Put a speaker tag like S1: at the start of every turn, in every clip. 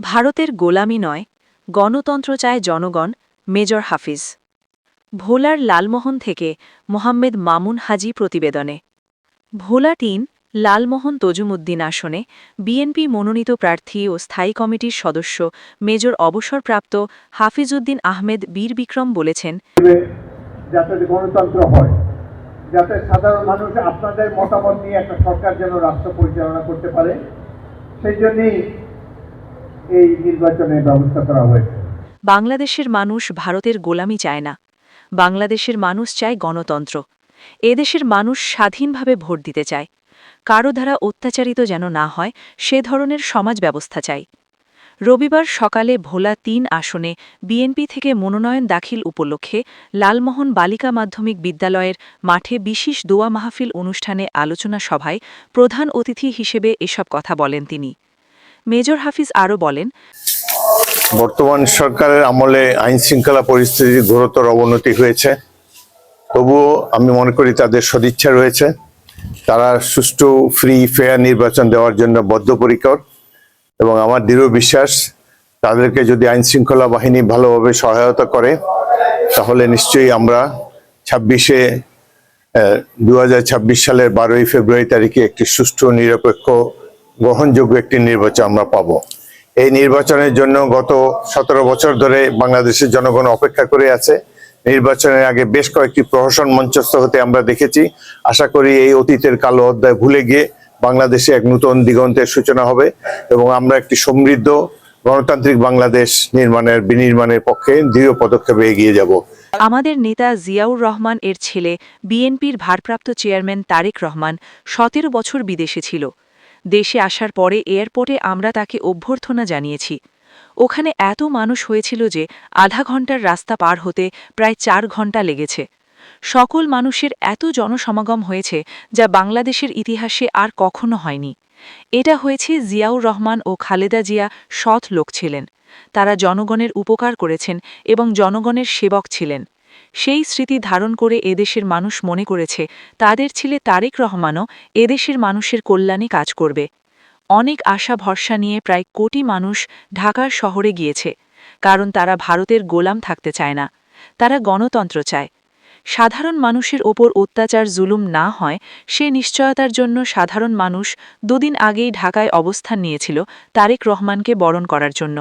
S1: ভারতের গোলামি নয়, গণতন্ত্র চায় জনগণ। মেজর হাফিজ। ভোলার লালমোহন থেকে মোহাম্মেদ মামুন হাজি প্রতিবেদনে। ভোলা ৩ লালমোহন তজুমুদ্দিন আসনে বিএনপি মনোনীত প্রার্থী ও স্থায়ী কমিটির সদস্য মেজর অবসরপ্রাপ্ত হাফিজউদ্দিন আহমেদ বীর বিক্রম বলেছেন,
S2: যাতে গণতন্ত্র হয়, যাতে সাধারণ মানুষ আপনাদের মতামত নিয়ে একটা সরকার যেন রাষ্ট্র পরিচালনা করতে পারে, সেই জন্যই এই নির্বাচনের ব্যবস্থা করা হয়েছে।
S1: বাংলাদেশের মানুষ ভারতের গোলামি চায় না, বাংলাদেশের মানুষ চায় গণতন্ত্র। এদেশের মানুষ স্বাধীনভাবে ভোট দিতে চায়, কারো দ্বারা অত্যাচারিত যেন না হয় সে ধরনের সমাজ ব্যবস্থা চাই। রবিবার সকালে ভোলা ৩ আসনে বিএনপি থেকে মনোনয়ন দাখিল উপলক্ষে লালমোহন বালিকা মাধ্যমিক বিদ্যালয়ের মাঠে বিশেষ দোয়া মাহফিল অনুষ্ঠানে আলোচনা সভায় প্রধান অতিথি হিসেবে এসব কথা বলেন তিনি। মেজর হাফিজ আরও বলেন,
S3: বর্তমান সরকারের আমলে আইন শৃঙ্খলা পরিস্থিতির ঘোরতর অবনতি হয়েছে, তবুও আমি মনে করি তাদের সদিচ্ছা রয়েছে। তারা সুষ্ঠু ফ্রি ফেয়ার নির্বাচন দেওয়ার জন্য বদ্ধপরিকর এবং আমার দৃঢ় বিশ্বাস তাদেরকে যদি আইন শৃঙ্খলা বাহিনী ভালোভাবে সহায়তা করে তাহলে নিশ্চয়ই আমরা 2026 সালের 12ই ফেব্রুয়ারি তারিখে একটি সুষ্ঠু নিরপেক্ষ গ্রহণযোগ্য একটি নির্বাচন আমরা পাব। এই নির্বাচনের জন্য গত 17 বছর ধরে বাংলাদেশের জনগণ অপেক্ষা করে আছে। নির্বাচনের আগে বেশ কয়েকটি প্রহসন মঞ্চস্থ হতে আমরা দেখেছি। আশা করি এই অতীতের কালো অধ্যায় ভুলে গিয়ে বাংলাদেশে এক নতুন দিগন্তের সূচনা হবে এবং আমরা একটি সমৃদ্ধ গণতান্ত্রিক বাংলাদেশ বিনির্মাণের পক্ষে দৃঢ় পদক্ষেপে এগিয়ে যাব।
S1: আমাদের নেতা জিয়াউর রহমান এর ছেলে বিএনপির ভারপ্রাপ্ত চেয়ারম্যান তারেক রহমান 17 বছর বিদেশে ছিল। দেশে আসার পরে এয়ারপোর্টে আমরা তাকে অভ্যর্থনা জানিয়েছি। ওখানে এত মানুষ হয়েছিল যে আধা ঘন্টার রাস্তা পার হতে প্রায় 4 ঘন্টা লেগেছে। সকল মানুষের এত জনসমাগম হয়েছে যা বাংলাদেশের ইতিহাসে আর কখনো হয়নি। এটা হয়েছে জিয়াউর রহমান ও খালেদা জিয়া সৎ লোক ছিলেন, তারা জনগণের উপকার করেছেন এবং জনগণের সেবক ছিলেন। সেই স্মৃতি ধারণ করে এদেশের মানুষ মনে করেছে তাদের ছেলে তারেক রহমানও এদেশের মানুষের কল্যাণে কাজ করবে। অনেক আশা ভরসা নিয়ে প্রায় কোটি মানুষ ঢাকার শহরে গিয়েছে, কারণ তারা ভারতের গোলাম থাকতে চায় না, তারা গণতন্ত্র চায়। সাধারণ মানুষের ওপর অত্যাচার জুলুম না হয় সে নিশ্চয়তার জন্য সাধারণ মানুষ দুদিন আগেই ঢাকায় অবস্থান নিয়েছিল তারেক রহমানকে বরণ করার জন্য।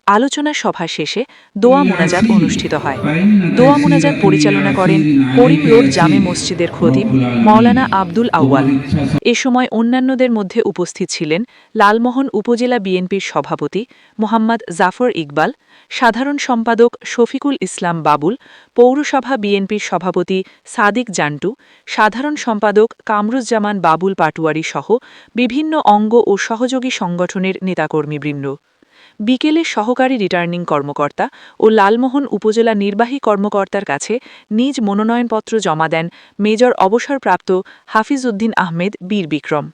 S1: আলোচনা সভা শেষে দোয়া মোনাজাত অনুষ্ঠিত হয়। দোয়া মোনাজাত পরিচালনা করেন করিম রোড জামে মসজিদের খতিব মাওলানা আব্দুল আউয়াল। এ সময় অন্যান্যদের মধ্যে উপস্থিত ছিলেন লালমোহন উপজেলা বিএনপির সভাপতি মোহাম্মদ জাফর ইকবাল, সাধারণ সম্পাদক শফিকুল ইসলাম বাবুল, পৌরসভা বিএনপির সভাপতি সাদিক জান্টু, সাধারণ সম্পাদক কামরুজ্জামান বাবুল পাটুয়ারি সহ বিভিন্ন অঙ্গ ও সহযোগী সংগঠনের নেতাকর্মীবৃন্দ। বিকেলে সহকারী রিটার্নিং কর্মকর্তা ও লালমোহন উপজেলা নির্বাহী কর্মকর্তার কাছে নিজ মনোনয়নপত্র জমা দেন মেজর অবসরপ্রাপ্ত হাফিজউদ্দিন আহমেদ বীর বিক্রম।